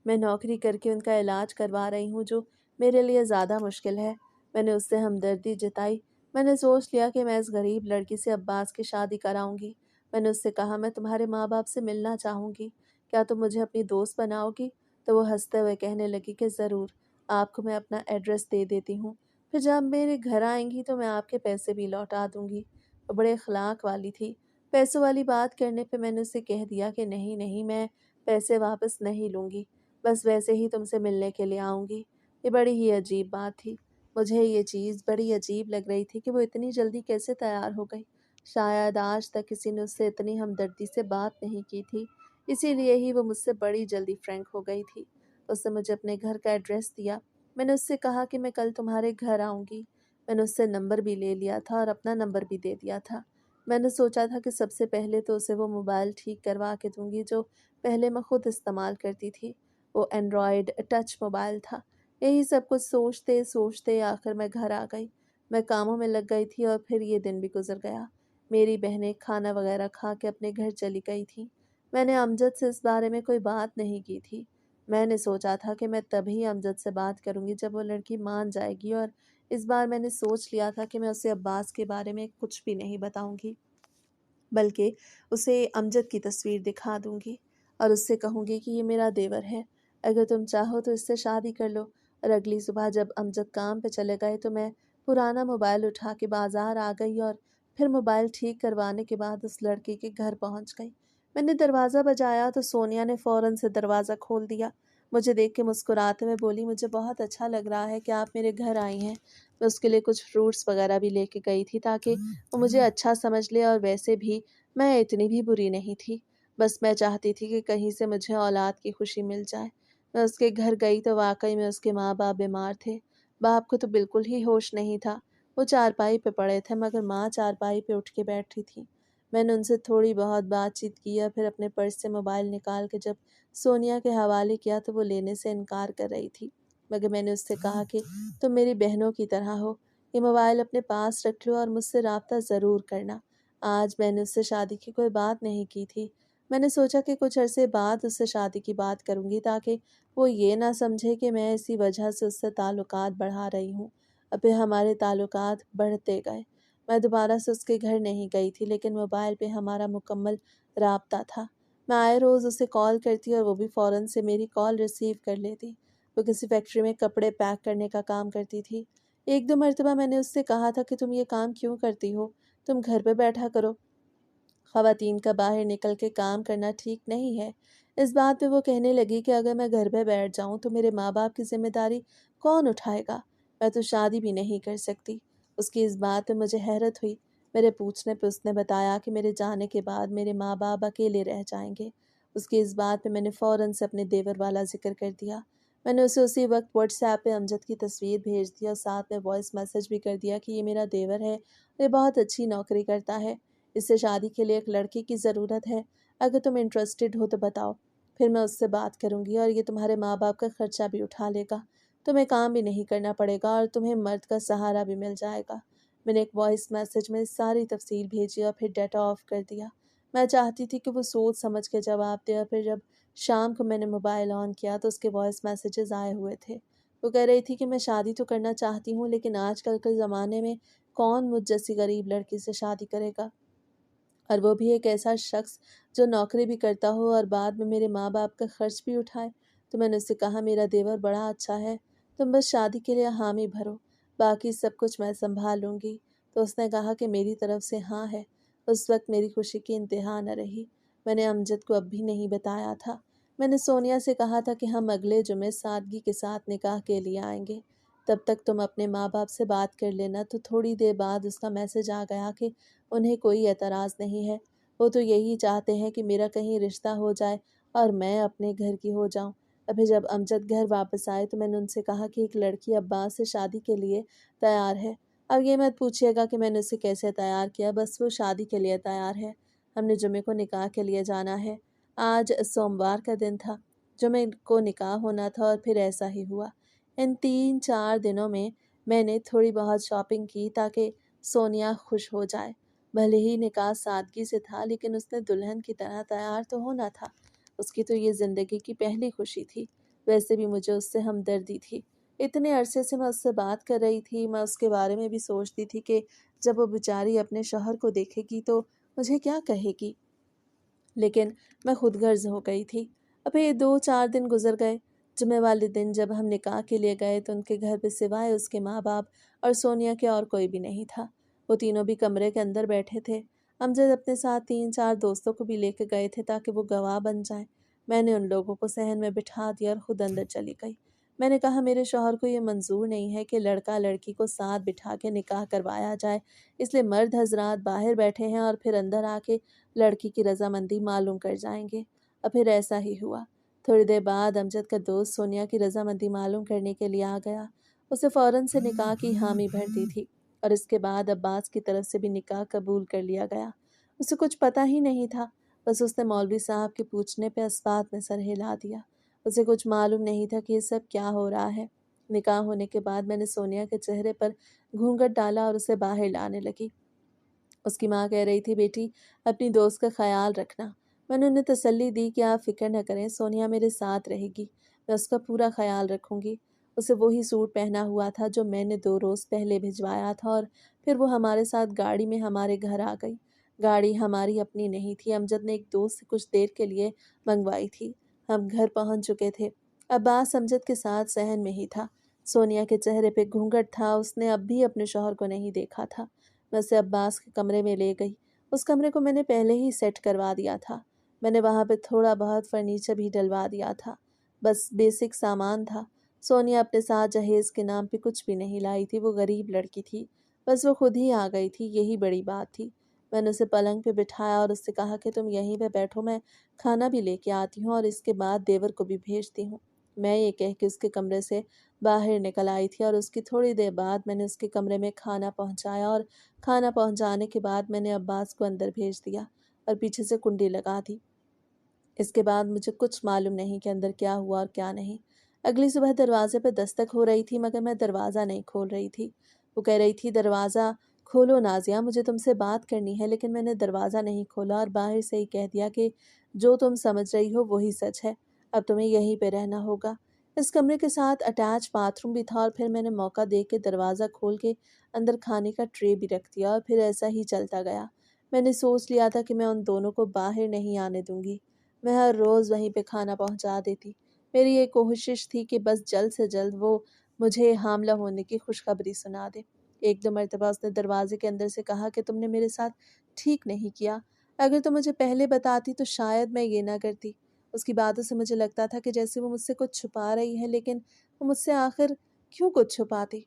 मैं नौकरी करके उनका इलाज करवा रही हूँ, जो मेरे लिए ज़्यादा मुश्किल है। मैंने उससे हमदर्दी जताई। मैंने सोच लिया कि मैं इस गरीब लड़की से अब्बास की शादी कराऊंगी। मैंने उससे कहा, मैं तुम्हारे माँ बाप से मिलना चाहूँगी, क्या तुम मुझे अपनी दोस्त बनाओगी? तो वो हंसते हुए कहने लगी कि ज़रूर, आपको मैं अपना एड्रेस दे देती हूँ, फिर जब मेरे घर आएंगी तो मैं आपके पैसे भी लौटा दूंगी। वो बड़े अखलाक वाली थी। पैसों वाली बात करने पे मैंने उसे कह दिया कि नहीं नहीं, मैं पैसे वापस नहीं लूँगी, बस वैसे ही तुमसे मिलने के लिए आऊँगी। ये बड़ी ही अजीब बात थी। मुझे ये चीज़ बड़ी अजीब लग रही थी कि वो इतनी जल्दी कैसे तैयार हो गई। शायद आज तक किसी ने उससे इतनी हमदर्दी से बात नहीं की थी, इसीलिए ही वो मुझसे बड़ी जल्दी फ्रैंक हो गई थी। उसने मुझे अपने घर का एड्रेस दिया। मैंने उससे कहा कि मैं कल तुम्हारे घर आऊँगी। मैंने उससे नंबर भी ले लिया था और अपना नंबर भी दे दिया था। मैंने सोचा था कि सबसे पहले तो उसे वो मोबाइल ठीक करवा के दूँगी जो पहले मैं खुद इस्तेमाल करती थी। वो एंड्रॉयड टच मोबाइल था। यही सब कुछ सोचते सोचते आखिर मैं घर आ गई। मैं कामों में लग गई थी और फिर ये दिन भी गुजर गया। मेरी बहनें खाना वगैरह खा के अपने घर चली गई थी। मैंने अमजद से इस बारे में कोई बात नहीं की थी। मैंने सोचा था कि मैं तभी अमजद से बात करूंगी जब वो लड़की मान जाएगी, और इस बार मैंने सोच लिया था कि मैं उसे अब्बास के बारे में कुछ भी नहीं बताऊंगी, बल्कि उसे अमजद की तस्वीर दिखा दूंगी और उससे कहूंगी कि ये मेरा देवर है, अगर तुम चाहो तो इससे शादी कर लो। और अगली सुबह जब अमजद काम पे चले गए तो मैं पुराना मोबाइल उठा के बाजार आ गई और फिर मोबाइल ठीक करवाने के बाद उस लड़के के घर पहुंच गई। मैंने दरवाज़ा बजाया तो सोनिया ने फ़ौरन से दरवाज़ा खोल दिया। मुझे देख के मुस्कुराते हुए बोली, मुझे बहुत अच्छा लग रहा है कि आप मेरे घर आई हैं। मैं उसके लिए कुछ फ्रूट्स वगैरह भी लेके गई थी ताकि वो मुझे अच्छा समझ ले, और वैसे भी मैं इतनी भी बुरी नहीं थी। बस मैं चाहती थी कि कहीं से मुझे औलाद की खुशी मिल जाए। मैं उसके घर गई तो वाक़ई में उसके माँ-बाप बीमार थे। बाप को तो बिल्कुल ही होश नहीं था। वो चारपाई पे पड़े थे, मगर माँ चारपाई पे उठ के बैठी थी। मैंने उनसे थोड़ी बहुत बातचीत की और फिर अपने पर्स से मोबाइल निकाल के जब सोनिया के हवाले किया तो वो लेने से इनकार कर रही थी। मगर मैंने उससे कहा कि तुम मेरी बहनों की तरह हो, ये मोबाइल अपने पास रख लो और मुझसे राब्ता ज़रूर करना। आज मैंने उससे शादी की कोई बात नहीं की थी। मैंने सोचा कि कुछ अरसे बाद उससे शादी की बात करूंगी ताकि वो ये ना समझे कि मैं इसी वजह से उससे ताल्लुकात बढ़ा रही हूँ। अब फिर हमारे ताल्लुकात बढ़ते गए। मैं दोबारा से उसके घर नहीं गई थी, लेकिन मोबाइल पे हमारा मुकम्मल राब्ता था। मैं आए रोज़ उसे कॉल करती और वो भी फ़ौरन से मेरी कॉल रिसीव कर लेती। वो किसी फैक्ट्री में कपड़े पैक करने का काम करती थी। एक दो मर्तबा मैंने उससे कहा था कि तुम ये काम क्यों करती हो, तुम घर पे बैठा करो, ख़वातीन का बाहर निकल के काम करना ठीक नहीं है। इस बात पे वो कहने लगी कि अगर मैं घर पे बैठ जाऊं तो मेरे माँ बाप की जिम्मेदारी कौन उठाएगा, मैं तो शादी भी नहीं कर सकती। उसकी इस बात पे मुझे हैरत हुई। मेरे पूछने पे उसने बताया कि मेरे जाने के बाद मेरे माँ बाप अकेले रह जाएंगे। उसकी इस बात पे मैंने फ़ौरन से अपने देवर वाला जिक्र कर दिया। मैंने उसे उसी वक्त व्हाट्सएप पे अमजद की तस्वीर भेज दी और साथ में वॉइस मैसेज भी कर दिया कि ये मेरा देवर है, ये बहुत अच्छी नौकरी करता है, इससे शादी के लिए एक लड़के की ज़रूरत है, अगर तुम इंटरेस्टेड हो तो बताओ, फिर मैं उससे बात करूँगी और ये तुम्हारे माँ बाप का खर्चा भी उठा लेगा, तुम्हें काम भी नहीं करना पड़ेगा और तुम्हें मर्द का सहारा भी मिल जाएगा। मैंने एक वॉइस मैसेज में सारी तफसील भेजी और फिर डाटा ऑफ कर दिया। मैं चाहती थी कि वो सोच समझ के जवाब दे, और फिर जब शाम को मैंने मोबाइल ऑन किया तो उसके वॉइस मैसेजेस आए हुए थे। वो कह रही थी कि मैं शादी तो करना चाहती हूँ, लेकिन आजकल के ज़माने में कौन मुझ जैसी गरीब लड़की से शादी करेगा, और वो भी एक ऐसा शख्स जो नौकरी भी करता हो और बाद में मेरे माँ बाप का खर्च भी उठाए। तो मैंने उससे कहा, मेरा देवर बड़ा अच्छा है, तुम बस शादी के लिए हामी भरो, बाकी सब कुछ मैं संभाल लूँगी। तो उसने कहा कि मेरी तरफ से हाँ है। उस वक्त मेरी खुशी की इंतहा न रही। मैंने अमजद को अब भी नहीं बताया था। मैंने سونیا سے کہا تھا کہ ہم اگلے جمعے سادگی کے ساتھ نکاح کے لیے آئیں گے، تب تک تم اپنے ماں باپ سے بات کر لینا۔ تو تھوڑی دیر بعد اس کا میسج آ گیا کہ انہیں کوئی اعتراض نہیں ہے، وہ تو یہی چاہتے ہیں کہ میرا کہیں رشتہ ہو جائے اور میں اپنے گھر کی ہو جاؤں۔ ابھی جب امجد گھر واپس آئے تو میں نے ان سے کہا کہ ایک لڑکی عباس سے شادی کے لیے تیار ہے۔ اب یہ مت پوچھیے گا کہ میں نے اسے کیسے تیار کیا، بس وہ شادی کے لیے تیار ہے۔ ہم نے جمعے کو نکاح کے لیے جانا ہے۔ آج سوموار کا دن تھا، جمعے کو نکاح ہونا تھا، اور پھر ایسا ہی ہوا۔ ان 3-4 دنوں میں میں نے تھوڑی بہت شاپنگ کی تاکہ سونیا خوش ہو جائے۔ بھلے ہی نکاح سادگی سے تھا، لیکن اس نے دلہن کی طرح تیار تو ہونا تھا۔ اس کی تو یہ زندگی کی پہلی خوشی تھی۔ ویسے بھی مجھے اس سے ہمدردی تھی۔ اتنے عرصے سے میں اس سے بات کر رہی تھی، میں اس کے بارے میں بھی سوچتی تھی کہ جب وہ بیچاری اپنے شوہر کو دیکھے گی تو مجھے کیا کہے گی، لیکن میں خود غرض ہو گئی تھی۔ ابھی 2-4 دن گزر گئے۔ جمعے والے دن جب ہم نکاح کے لیے گئے تو ان کے گھر پہ سوائے اس کے ماں باپ اور سونیا کے اور کوئی بھی نہیں تھا۔ وہ تینوں بھی کمرے کے اندر بیٹھے تھے۔ امجد اپنے ساتھ 3-4 دوستوں کو بھی لے کے گئے تھے تاکہ وہ گواہ بن جائیں۔ میں نے ان لوگوں کو صحن میں بٹھا دیا اور خود اندر چلی گئی۔ میں نے کہا میرے شوہر کو یہ منظور نہیں ہے کہ لڑکا لڑکی کو ساتھ بٹھا کے نکاح کروایا جائے، اس لیے مرد حضرات باہر بیٹھے ہیں اور پھر اندر آ کے لڑکی کی رضامندی معلوم کر جائیں گے۔ اور پھر ایسا ہی ہوا۔ تھوڑی دیر بعد امجد کا دوست سونیا کی رضامندی معلوم کرنے کے لیے آ گیا۔ اسے فوراً سے نکاح کی حامی بھر دی تھی، اور اس کے بعد عباس کی طرف سے بھی نکاح قبول کر لیا گیا۔ اسے کچھ پتہ ہی نہیں تھا، بس اس نے مولوی صاحب کے پوچھنے پہ اسبات میں سر ہلا دیا۔ اسے کچھ معلوم نہیں تھا کہ یہ سب کیا ہو رہا ہے۔ نکاح ہونے کے بعد میں نے سونیا کے چہرے پر گھونگھٹ ڈالا اور اسے باہر لانے لگی۔ اس کی ماں کہہ رہی تھی بیٹی اپنی دوست کا خیال رکھنا۔ میں نے انہیں تسلی دی کہ آپ فکر نہ کریں، سونیا میرے ساتھ رہے گی، میں اس کا پورا خیال رکھوں گی۔ اسے وہی سوٹ پہنا ہوا تھا جو میں نے 2 روز پہلے بھجوایا تھا، اور پھر وہ ہمارے ساتھ گاڑی میں ہمارے گھر آ گئی۔ گاڑی ہماری اپنی نہیں تھی، امجد نے ایک دوست سے کچھ دیر کے لیے منگوائی تھی۔ ہم گھر پہنچ چکے تھے۔ عباس امجد کے ساتھ صحن میں ہی تھا۔ سونیا کے چہرے پہ گھونگھٹ تھا، اس نے اب بھی اپنے شوہر کو نہیں دیکھا تھا۔ میں اسے عباس کے کمرے میں لے گئی۔ اس کمرے کو میں نے پہلے ہی سیٹ کروا دیا تھا۔ میں نے وہاں پہ تھوڑا بہت فرنیچر بھی ڈلوا دیا تھا، بس بیسک سامان تھا۔ سونیا اپنے ساتھ جہیز کے نام پہ کچھ بھی نہیں لائی تھی، وہ غریب لڑکی تھی، بس وہ خود ہی آ گئی تھی، یہی بڑی بات تھی۔ میں نے اسے پلنگ پہ بٹھایا اور اس سے کہا کہ تم یہیں پہ بیٹھو، میں کھانا بھی لے کے آتی ہوں اور اس کے بعد دیور کو بھی بھیجتی ہوں۔ میں یہ کہہ کے اس کے کمرے سے باہر نکل آئی تھی، اور اس کی تھوڑی دیر بعد میں نے اس کے کمرے میں کھانا پہنچایا، اور کھانا پہنچانے کے بعد میں نے عباس کو اندر بھیج دیا اور پیچھے سے کنڈی لگا دی۔ اس کے بعد مجھے کچھ معلوم نہیں کہ اندر کیا ہوا اور کیا نہیں۔ اگلی صبح دروازے پہ دستک ہو رہی تھی، مگر میں دروازہ نہیں کھول رہی تھی۔ وہ کہہ رہی تھی دروازہ کھولو نازیہ، مجھے تم سے بات کرنی ہے، لیکن میں نے دروازہ نہیں کھولا اور باہر سے ہی کہہ دیا کہ جو تم سمجھ رہی ہو وہی سچ ہے، اب تمہیں یہیں پہ رہنا ہوگا۔ اس کمرے کے ساتھ اٹیچ باتھ روم بھی تھا، اور پھر میں نے موقع دیکھ کے دروازہ کھول کے اندر کھانے کا ٹرے بھی رکھ دیا، اور پھر ایسا ہی چلتا گیا۔ میں نے سوچ لیا تھا کہ میں ان دونوں کو باہر نہیں آنے دوں گی، میں ہر روز وہیں پہ کھانا پہنچا دیتی۔ میری یہ کوشش تھی کہ بس جلد سے جلد وہ مجھے حاملہ ہونے کی خوشخبری سنا دے۔ 1-2 مرتبہ اس نے دروازے کے اندر سے کہا کہ تم نے میرے ساتھ ٹھیک نہیں کیا، اگر تم مجھے پہلے بتاتی تو شاید میں یہ نہ کرتی۔ اس کی باتوں سے مجھے لگتا تھا کہ جیسے وہ مجھ سے کچھ چھپا رہی ہے، لیکن وہ مجھ سے آخر کیوں کچھ چھپاتی؟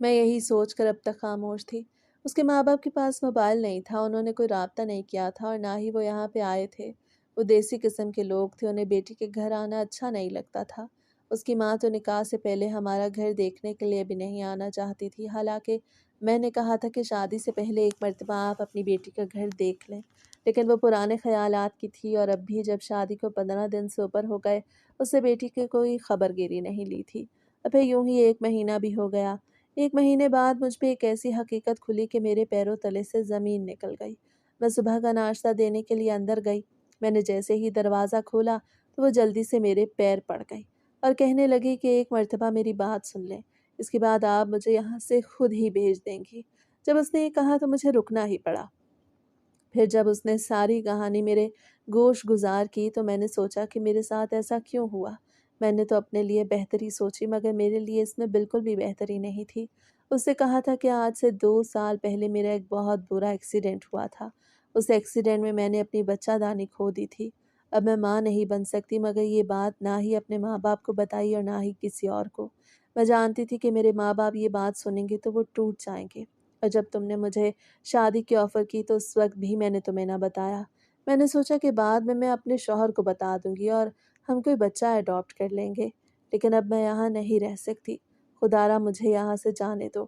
میں یہی سوچ کر اب تک خاموش تھی۔ اس کے ماں باپ کے پاس موبائل نہیں تھا، انہوں نے کوئی رابطہ نہیں کیا تھا، اور نہ ہی وہ یہاں پہ آئے تھے۔ وہ دیسی قسم کے لوگ تھے، انہیں بیٹی کے گھر آنا اچھا نہیں لگتا تھا۔ اس کی ماں تو نکاح سے پہلے ہمارا گھر دیکھنے کے لیے بھی نہیں آنا چاہتی تھی، حالانکہ میں نے کہا تھا کہ شادی سے پہلے 1 مرتبہ آپ اپنی بیٹی کا گھر دیکھ لیں، لیکن وہ پرانے خیالات کی تھی، اور اب بھی جب شادی کو 15 دن سے اوپر ہو گئے اس سے بیٹی کی کوئی خبر گیری نہیں لی تھی۔ اور پھر یوں ہی 1 مہینہ بھی ہو گیا۔ 1 مہینے بعد مجھ پہ ایک ایسی حقیقت کھلی کہ میرے پیروں تلے سے زمین نکل گئی۔ میں صبح کا ناشتہ دینے کے لیے اندر گئی۔ میں نے جیسے ہی دروازہ کھولا تو وہ جلدی سے میرے پیر پڑ گئی اور کہنے لگی کہ 1 مرتبہ میری بات سن لیں، اس کے بعد آپ مجھے یہاں سے خود ہی بھیج دیں گی۔ جب اس نے یہ کہا تو مجھے رکنا ہی پڑا۔ پھر جب اس نے ساری کہانی میرے گوش گزار کی تو میں نے سوچا کہ میرے ساتھ ایسا کیوں ہوا۔ میں نے تو اپنے لیے بہتری سوچی، مگر میرے لیے اس میں بالکل بھی بہتری نہیں تھی۔ اس سے کہا تھا کہ آج سے 2 سال پہلے میرا ایک بہت برا ایکسیڈنٹ ہوا تھا۔ اس ایکسیڈنٹ میں نے اپنی بچہ دانی کھو دی تھی، اب میں ماں نہیں بن سکتی، مگر یہ بات نہ ہی اپنے ماں باپ کو بتائی اور نہ ہی کسی اور کو۔ میں جانتی تھی کہ میرے ماں باپ یہ بات سنیں گے تو وہ ٹوٹ جائیں گے، اور جب تم نے مجھے شادی کی آفر کی تو اس وقت بھی میں نے تمہیں نہ بتایا۔ میں نے سوچا کہ بعد میں اپنے شوہر کو بتا دوں گی اور ہم کوئی بچہ اڈاپٹ کر لیں گے، لیکن اب میں یہاں نہیں رہ سکتی۔ خدا را مجھے یہاں سے جانے دو،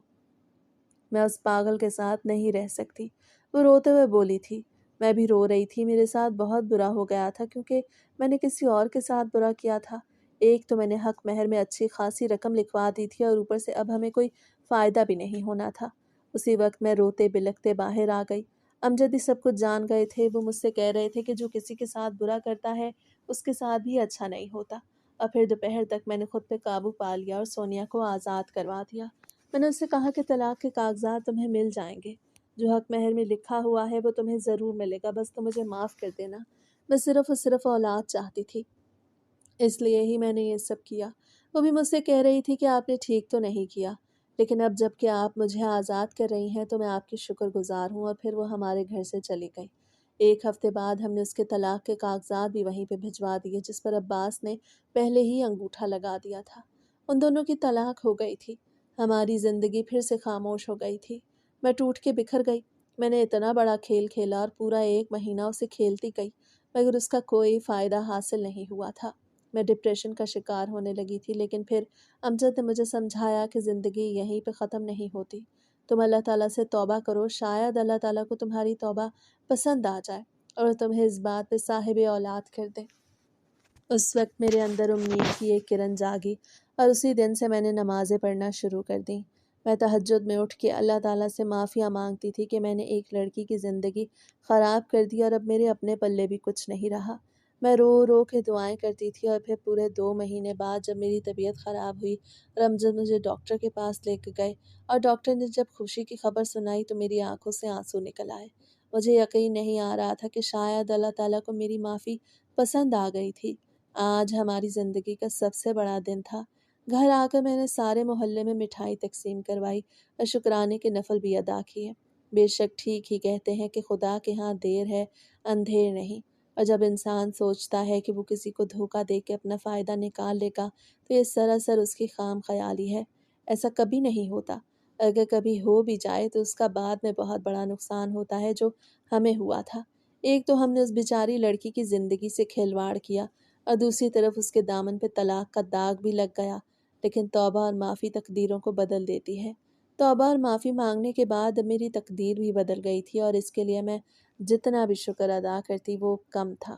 میں اس پاگل کے ساتھ نہیں رہ سکتی۔ وہ روتے ہوئے بولی تھی۔ میں بھی رو رہی تھی، میرے ساتھ بہت برا ہو گیا تھا کیونکہ میں نے کسی اور کے ساتھ برا کیا تھا۔ ایک تو میں نے حق مہر میں اچھی خاصی رقم لکھوا دی تھی اور اوپر سے اب ہمیں کوئی فائدہ بھی نہیں ہونا تھا۔ اسی وقت میں روتے بلکتے باہر آ گئی۔ امجد بھی سب کچھ جان گئے تھے، وہ مجھ سے کہہ رہے تھے کہ جو کسی کے ساتھ برا کرتا ہے اس کے ساتھ بھی اچھا نہیں ہوتا۔ اور پھر دوپہر تک میں نے خود پہ قابو پا لیا اور سونیا کو آزاد کروا دیا۔ میں نے اس سے کہا کہ طلاق کے کاغذات تمہیں مل جائیں گے، جو حق مہر میں لکھا ہوا ہے وہ تمہیں ضرور ملے گا، بس تم مجھے معاف کر دینا۔ میں صرف اور صرف اولاد چاہتی تھی، اس لیے ہی میں نے یہ سب کیا۔ وہ بھی مجھ سے کہہ رہی تھی کہ آپ نے ٹھیک تو نہیں کیا، لیکن اب جب کہ آپ مجھے آزاد کر رہی ہیں تو میں آپ کی شکر گزار ہوں۔ اور پھر وہ ہمارے گھر سے چلی گئی۔ ایک ہفتے بعد ہم نے اس کے طلاق کے کاغذات بھی وہیں پہ بھجوا دیے، جس پر عباس نے پہلے ہی انگوٹھا لگا دیا تھا۔ ان دونوں کی طلاق ہو گئی تھی۔ ہماری زندگی پھر سے خاموش ہو گئی تھی۔ میں ٹوٹ کے بکھر گئی۔ میں نے اتنا بڑا کھیل کھیلا اور پورا 1 مہینہ اسے کھیلتی گئی، مگر اس کا کوئی فائدہ حاصل نہیں ہوا تھا۔ میں ڈپریشن کا شکار ہونے لگی تھی، لیکن پھر امجد نے مجھے سمجھایا کہ زندگی یہیں پہ ختم نہیں ہوتی۔ تم اللہ تعالیٰ سے توبہ کرو، شاید اللہ تعالیٰ کو تمہاری توبہ پسند آ جائے اور تمہیں اس بات پہ صاحب اولاد کر دے۔ اس وقت میرے اندر امید کی ایک کرن جاگی اور اسی دن سے میں نے نمازیں پڑھنا شروع کر دیں۔ میں تہجد میں اٹھ کے اللہ تعالیٰ سے معافیا مانگتی تھی کہ میں نے ایک لڑکی کی زندگی خراب کر دی اور اب میرے اپنے پلے بھی کچھ نہیں رہا۔ میں رو رو کے دعائیں کرتی تھی اور پھر پورے 2 مہینے بعد جب میری طبیعت خراب ہوئی اور امجد مجھے ڈاکٹر کے پاس لے کے گئے اور ڈاکٹر نے جب خوشی کی خبر سنائی تو میری آنکھوں سے آنسو نکل آئے۔ مجھے یقین نہیں آ رہا تھا کہ شاید اللہ تعالیٰ کو میری معافی پسند آ گئی تھی۔ آج ہماری زندگی کا سب سے بڑا دن تھا۔ گھر آ کر میں نے سارے محلے میں مٹھائی تقسیم کروائی اور شکرانے کے نفل بھی ادا کیے۔ بے شک ٹھیک ہی کہتے ہیں کہ خدا کے ہاں دیر ہے اندھیر نہیں، اور جب انسان سوچتا ہے کہ وہ کسی کو دھوکہ دے کے اپنا فائدہ نکال لے گا تو یہ سراسر اس کی خام خیالی ہے۔ ایسا کبھی نہیں ہوتا۔ اگر کبھی ہو بھی جائے تو اس کا بعد میں بہت بڑا نقصان ہوتا ہے، جو ہمیں ہوا تھا۔ ایک تو ہم نے اس بیچاری لڑکی کی زندگی سے کھلواڑ کیا اور دوسری طرف اس کے دامن پہ طلاق کا داغ بھی لگ گیا، لیکن توبہ اور معافی تقدیروں کو بدل دیتی ہے۔ توبہ اور معافی مانگنے کے بعد اب میری تقدیر بھی بدل گئی تھی اور اس کے لیے میں جتنا بھی شکر ادا کرتی وہ کم تھا۔